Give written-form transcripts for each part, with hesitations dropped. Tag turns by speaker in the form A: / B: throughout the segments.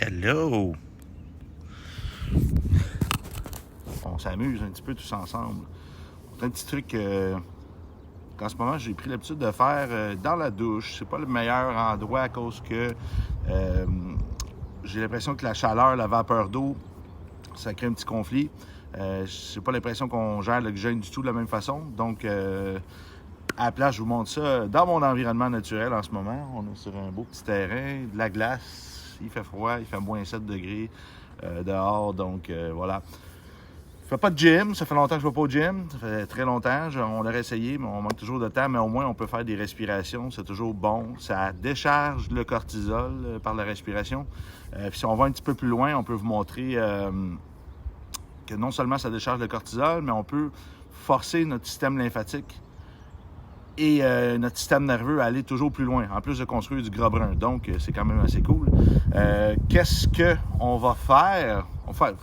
A: Hello! On s'amuse un petit peu tous ensemble. Un petit truc qu'en ce moment j'ai pris l'habitude de faire dans la douche. C'est pas le meilleur endroit à cause que j'ai l'impression que la chaleur, la vapeur d'eau, ça crée un petit conflit. J'ai pas l'impression qu'on gère l'oxygène du tout de la même façon. Donc à la place, je vous montre ça dans mon environnement naturel en ce moment. On est sur un beau petit terrain, de la glace, il fait froid, il fait moins 7 degrés dehors, donc voilà. Je fais pas de gym, ça fait longtemps que je vais pas au gym, ça fait très longtemps, on l'aurait essayé, mais on manque toujours de temps, mais au moins on peut faire des respirations, c'est toujours bon. Ça décharge le cortisol par la respiration. Puis si on va un petit peu plus loin, on peut vous montrer que non seulement ça décharge le cortisol, mais on peut forcer notre système lymphatique et notre système nerveux à aller toujours plus loin, en plus de construire du gras brun. Donc, c'est quand même assez cool. Qu'est-ce qu'on va faire?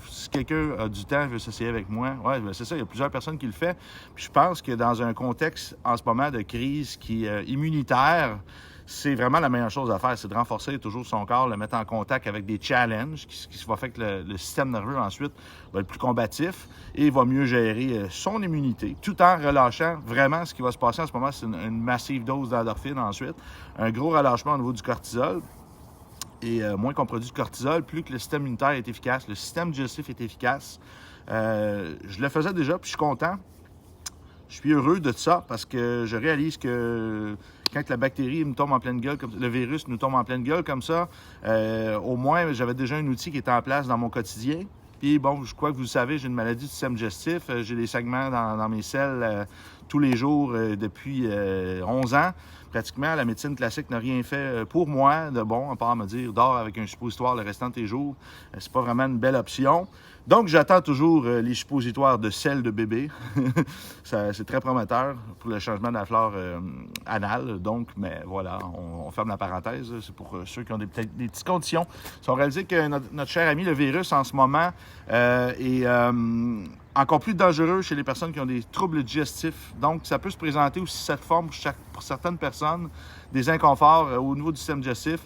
A: Si quelqu'un a du temps, veut s'essayer avec moi, ouais, ben c'est ça, il y a plusieurs personnes qui le font. Puis je pense que dans un contexte, en ce moment, de crise qui est immunitaire, c'est vraiment la meilleure chose à faire, c'est de renforcer toujours son corps, le mettre en contact avec des challenges, qui va faire que le système nerveux ensuite va être plus combatif et va mieux gérer son immunité, tout en relâchant vraiment ce qui va se passer en ce moment, c'est une massive dose d'endorphine ensuite, un gros relâchement au niveau du cortisol. Et moins qu'on produit de cortisol, plus que le système immunitaire est efficace, le système digestif est efficace. Je le faisais déjà, puis je suis content. Je suis heureux de ça parce que je réalise que quand la bactérie me tombe en pleine gueule, le virus nous tombe en pleine gueule comme ça, au moins j'avais déjà un outil qui était en place dans mon quotidien. Puis bon, je crois que vous le savez, j'ai une maladie du système digestif. J'ai des segments dans mes selles tous les jours depuis 11 ans. Pratiquement, la médecine classique n'a rien fait pour moi de bon, à part me dire « dors avec un suppositoire le restant de tes jours ». C'est pas vraiment une belle option. Donc, j'attends toujours les suppositoires de sel de bébé. C'est très prometteur pour le changement de la flore anale. Donc, mais voilà, on ferme la parenthèse. C'est pour ceux qui ont peut-être des petites conditions. Ils ont réalisé que notre cher ami, le virus, en ce moment, est encore plus dangereux chez les personnes qui ont des troubles digestifs. Donc, ça peut se présenter aussi cette forme pour certaines personnes, des inconforts au niveau du système digestif.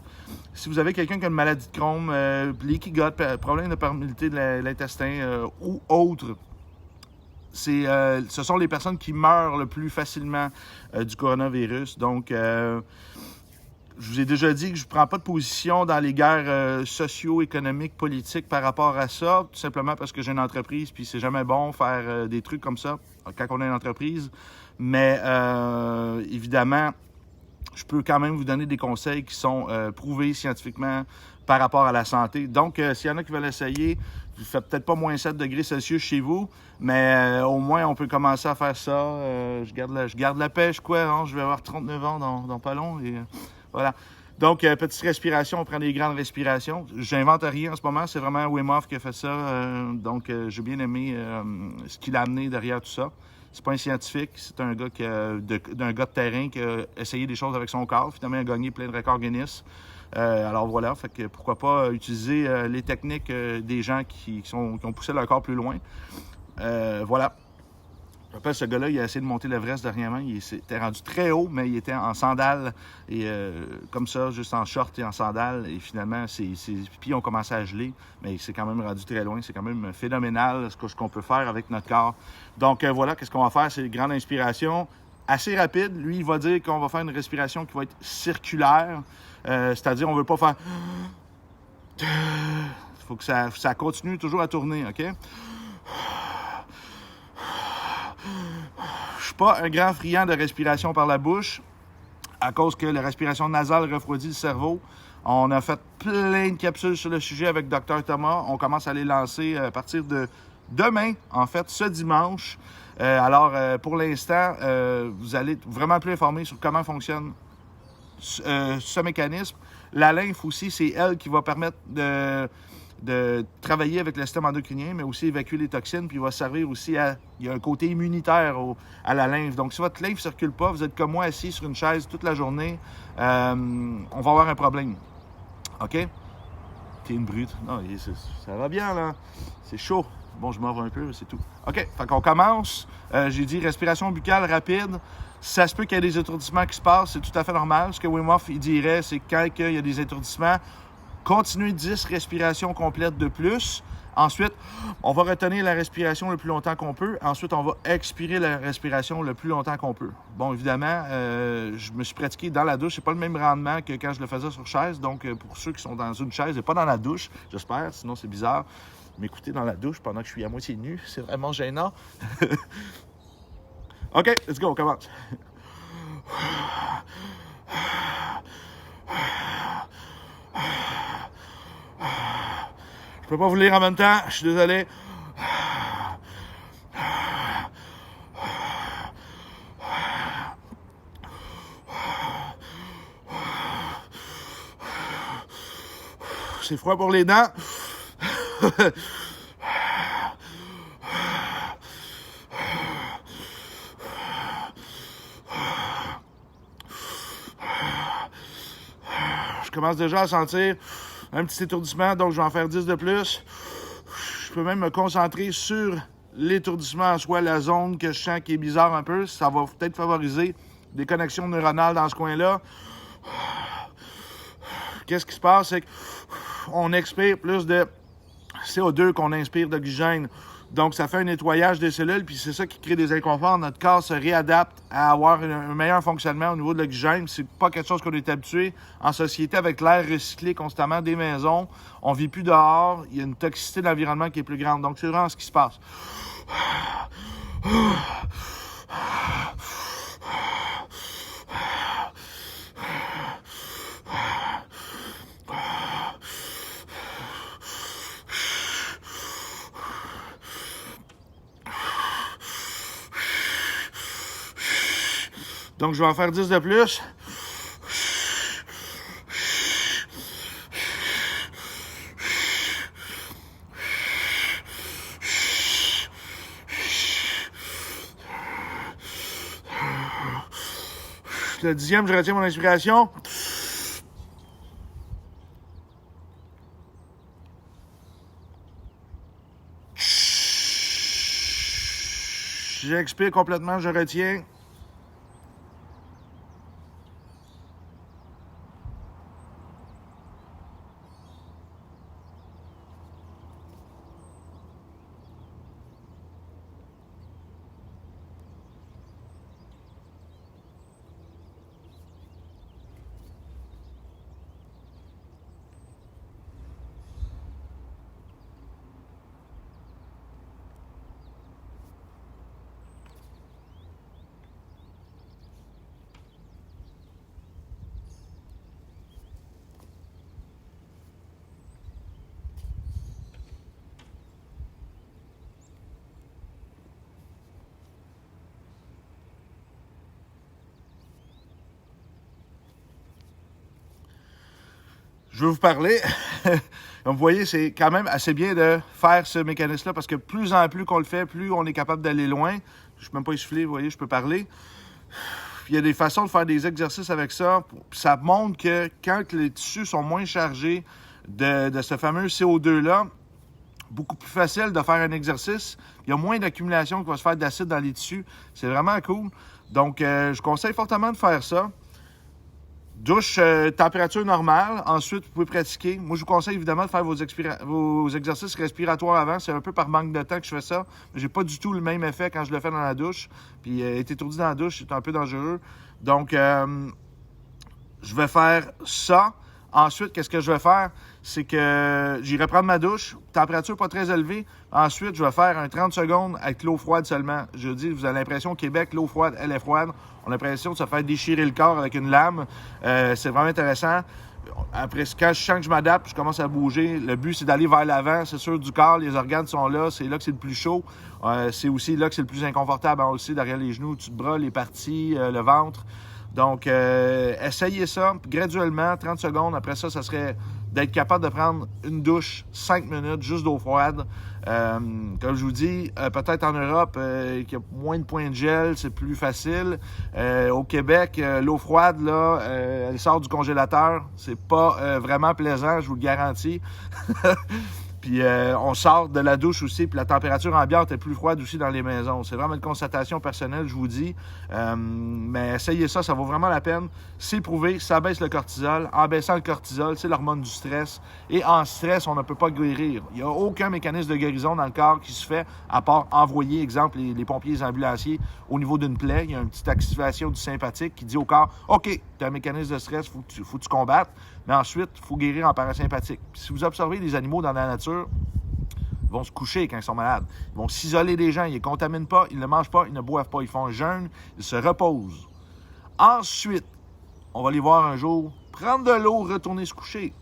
A: Si vous avez quelqu'un qui a une maladie de Crohn, leaky gut, problème de perméabilité de l'intestin ou autre, ce sont les personnes qui meurent le plus facilement du coronavirus. Donc, je vous ai déjà dit que je ne prends pas de position dans les guerres socio-économiques, politiques par rapport à ça, tout simplement parce que j'ai une entreprise, puis c'est jamais bon faire des trucs comme ça quand on a une entreprise. Mais évidemment, je peux quand même vous donner des conseils qui sont prouvés scientifiquement par rapport à la santé. Donc, s'il y en a qui veulent essayer, vous ne faites peut-être pas moins 7 degrés Celsius chez vous, mais au moins, on peut commencer à faire ça. Je garde la pêche, quoi. Hein? Je vais avoir 39 ans dans pas long et... Voilà. Donc, petite respiration, on prend des grandes respirations. J'invente rien en ce moment, c'est vraiment Wim Hof qui a fait ça. Donc, j'ai bien aimé ce qu'il a amené derrière tout ça. C'est pas un scientifique, c'est un gars d'un gars de terrain qui a essayé des choses avec son corps. Finalement, il a gagné plein de records Guinness. Alors voilà, fait que pourquoi pas utiliser les techniques des gens qui ont poussé leur corps plus loin. Voilà. Je rappelle, ce gars-là, il a essayé de monter l'Everest dernièrement. Il s'était rendu très haut, mais il était en sandales, et comme ça, juste en short et en sandales. Et finalement, ses pieds ont commencé à geler, mais il s'est quand même rendu très loin. C'est quand même phénoménal ce qu'on peut faire avec notre corps. Donc voilà, qu'est-ce qu'on va faire? C'est une grande inspiration, assez rapide. Lui, il va dire qu'on va faire une respiration qui va être circulaire. C'est-à-dire, on ne veut pas faire... Il faut que ça continue toujours à tourner, OK? Je suis pas un grand friand de respiration par la bouche à cause que la respiration nasale refroidit le cerveau. On a fait plein de capsules sur le sujet avec Dr Thomas. On commence à les lancer à partir de demain, en fait, ce dimanche. Alors, pour l'instant, vous allez être vraiment plus informés sur comment fonctionne ce mécanisme. La lymphe aussi, c'est elle qui va permettre de travailler avec le système endocrinien, mais aussi évacuer les toxines, puis il va servir aussi il y a un côté immunitaire à la lymphe. Donc, si votre lymphe ne circule pas, vous êtes comme moi assis sur une chaise toute la journée, on va avoir un problème. OK? T'es une brute. Non, ça va bien, là. C'est chaud. Bon, je m'ouvre un peu, c'est tout. OK, fait qu'on commence. J'ai dit respiration buccale rapide. Ça se peut qu'il y ait des étourdissements qui se passent, c'est tout à fait normal. Ce que Wim Hof il dirait, c'est quand il y a des étourdissements, Continuez 10 respirations complètes de plus. Ensuite, on va retenir la respiration le plus longtemps qu'on peut. Ensuite, on va expirer la respiration le plus longtemps qu'on peut. Bon, évidemment, je me suis pratiqué dans la douche. C'est pas le même rendement que quand je le faisais sur chaise. Donc, pour ceux qui sont dans une chaise et pas dans la douche, j'espère, sinon c'est bizarre, m'écouter dans la douche pendant que je suis à moitié nu, c'est vraiment gênant. OK, let's go, on commence. Je peux pas vous lire en même temps, je suis désolé. C'est froid pour les dents. Je commence déjà à sentir un petit étourdissement, donc je vais en faire 10 de plus. Je peux même me concentrer sur l'étourdissement en soi, la zone que je sens qui est bizarre un peu. Ça va peut-être favoriser des connexions neuronales dans ce coin-là. Qu'est-ce qui se passe? C'est qu'on expire plus de CO2 qu'on inspire d'oxygène. Donc, ça fait un nettoyage des cellules, puis c'est ça qui crée des inconforts. Notre corps se réadapte à avoir un meilleur fonctionnement au niveau de l'oxygène. C'est pas quelque chose qu'on est habitué en société avec l'air recyclé constamment des maisons. On vit plus dehors. Il y a une toxicité de l'environnement qui est plus grande. Donc, c'est vraiment ce qui se passe. Donc, je vais en faire 10 de plus. Le 10e, je retiens mon inspiration. J'expire complètement, je retiens. Je vais vous parler. Comme vous voyez, c'est quand même assez bien de faire ce mécanisme-là parce que plus en plus qu'on le fait, plus on est capable d'aller loin. Je ne suis même pas essoufflé, vous voyez, je peux parler. Il y a des façons de faire des exercices avec ça. Ça montre que quand les tissus sont moins chargés de ce fameux CO2-là, beaucoup plus facile de faire un exercice. Il y a moins d'accumulation qui va se faire d'acide dans les tissus. C'est vraiment cool. Donc, je conseille fortement de faire ça. Douche, température normale. Ensuite, vous pouvez pratiquer. Moi, je vous conseille évidemment de faire vos exercices respiratoires avant. C'est un peu par manque de temps que je fais ça. Mais j'ai pas du tout le même effet quand je le fais dans la douche. Puis, être étourdi dans la douche, c'est un peu dangereux. Donc, je vais faire ça. Ensuite, qu'est-ce que je vais faire? C'est que j'irai prendre ma douche, température pas très élevée. Ensuite, je vais faire un 30 secondes avec l'eau froide seulement. Je dis, vous avez l'impression au Québec, l'eau froide, elle est froide. On a l'impression de se faire déchirer le corps avec une lame. C'est vraiment intéressant. Après, quand je sens que je m'adapte, je commence à bouger. Le but, c'est d'aller vers l'avant. C'est sûr, du corps, les organes sont là. C'est là que c'est le plus chaud. C'est aussi là que c'est le plus inconfortable. On le sait, derrière les genoux, au-dessus de bras, les parties, le ventre. Donc, essayez ça graduellement, 30 secondes. Après ça, ça serait d'être capable de prendre une douche 5 minutes, juste d'eau froide. Comme je vous dis, peut-être en Europe, qu'il y a moins de points de gel, c'est plus facile. Au Québec, l'eau froide, là, elle sort du congélateur. C'est pas vraiment plaisant, je vous le garantis. Puis on sort de la douche aussi, puis la température ambiante est plus froide aussi dans les maisons. C'est vraiment une constatation personnelle, je vous dis. Mais essayez ça, ça vaut vraiment la peine. C'est prouvé, ça baisse le cortisol. En baissant le cortisol, c'est l'hormone du stress. Et en stress, on ne peut pas guérir. Il n'y a aucun mécanisme de guérison dans le corps qui se fait, à part envoyer, exemple, les pompiers, les ambulanciers au niveau d'une plaie. Il y a une petite activation du sympathique qui dit au corps, OK, tu as un mécanisme de stress, il faut que tu combattes. Mais ensuite, il faut guérir en parasympathique. Puis si vous observez les animaux dans la nature, ils vont se coucher quand ils sont malades. Ils vont s'isoler des gens, ils ne contaminent pas, ils ne mangent pas, ils ne boivent pas, ils font un jeûne, ils se reposent. Ensuite, on va les voir un jour prendre de l'eau, retourner se coucher.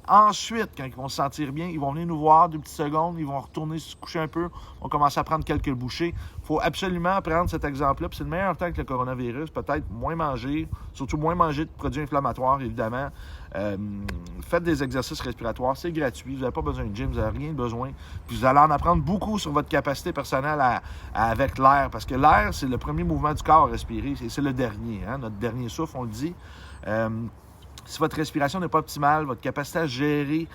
A: Ensuite, quand ils vont se sentir bien, ils vont venir nous voir 2 petites secondes, ils vont retourner se coucher un peu, on commence à prendre quelques bouchées. Il faut absolument prendre cet exemple-là, puis c'est le meilleur temps que le coronavirus, peut-être moins manger, surtout moins manger de produits inflammatoires, évidemment. Faites des exercices respiratoires, c'est gratuit, vous n'avez pas besoin de gym, vous n'avez rien besoin. Puis vous allez en apprendre beaucoup sur votre capacité personnelle avec l'air, parce que l'air, c'est le premier mouvement du corps à respirer, et c'est le dernier, hein, notre dernier souffle, on le dit. Si votre respiration n'est pas optimale, votre capacité à gérer,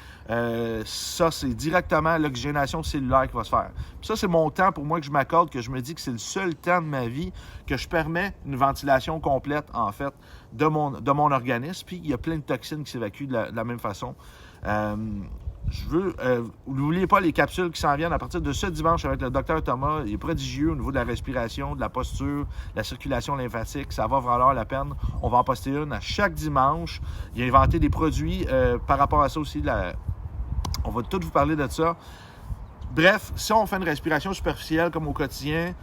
A: ça, c'est directement l'oxygénation cellulaire qui va se faire. Puis ça, c'est mon temps pour moi que je m'accorde, que je me dis que c'est le seul temps de ma vie que je permets une ventilation complète, en fait, de mon organisme. Puis il y a plein de toxines qui s'évacuent de la même façon. N'oubliez pas les capsules qui s'en viennent à partir de ce dimanche avec le Dr Thomas. Il est prodigieux au niveau de la respiration, de la posture, de la circulation lymphatique. Ça va valoir la peine. On va en poster une à chaque dimanche. Il a inventé des produits par rapport à ça aussi. On va tout vous parler de ça. Bref, si on fait une respiration superficielle comme au quotidien,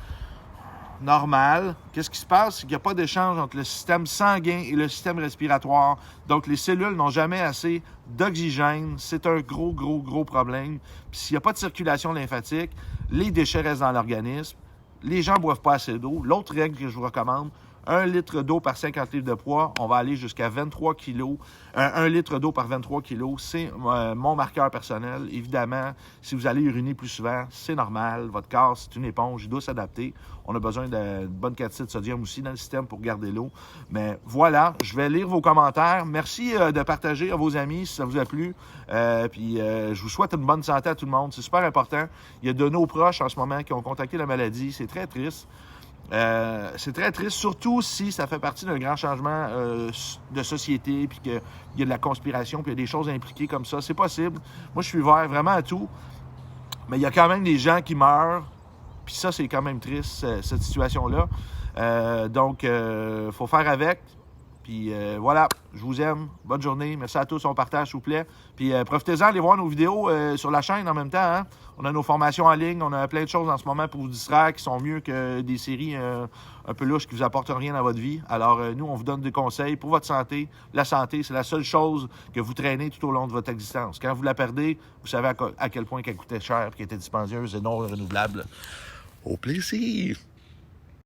A: normal, qu'est-ce qui se passe? C'est qu'il n'y a pas d'échange entre le système sanguin et le système respiratoire. Donc, les cellules n'ont jamais assez d'oxygène. C'est un gros problème. Puis, s'il n'y a pas de circulation lymphatique, les déchets restent dans l'organisme. Les gens ne boivent pas assez d'eau. L'autre règle que je vous recommande, 1 litre d'eau par 50 livres de poids, on va aller jusqu'à 23 kilos. 1 litre d'eau par 23 kilos, c'est mon marqueur personnel. Évidemment, si vous allez uriner plus souvent, c'est normal. Votre corps, c'est une éponge, il doit s'adapter. On a besoin d'une bonne quantité de sodium aussi dans le système pour garder l'eau. Mais voilà, je vais lire vos commentaires. Merci de partager à vos amis si ça vous a plu. Je vous souhaite une bonne santé à tout le monde. C'est super important. Il y a de nos proches en ce moment qui ont contacté la maladie. C'est très triste. C'est très triste, surtout si ça fait partie d'un grand changement de société, puis qu'il y a de la conspiration, puis il y a des choses impliquées comme ça. C'est possible. Moi, je suis ouvert vraiment à tout. Mais il y a quand même des gens qui meurent, puis ça, c'est quand même triste, cette situation-là. Donc, il faut faire avec. Puis voilà, je vous aime. Bonne journée. Merci à tous. On partage, s'il vous plaît. Puis profitez-en, allez voir nos vidéos sur la chaîne en même temps. Hein? On a nos formations en ligne. On a plein de choses en ce moment pour vous distraire qui sont mieux que des séries un peu louches qui vous apportent rien dans votre vie. Alors, nous, on vous donne des conseils pour votre santé. La santé, c'est la seule chose que vous traînez tout au long de votre existence. Quand vous la perdez, vous savez à quel point qu'elle coûtait cher et qu'elle était dispendieuse et non renouvelable. Au plaisir!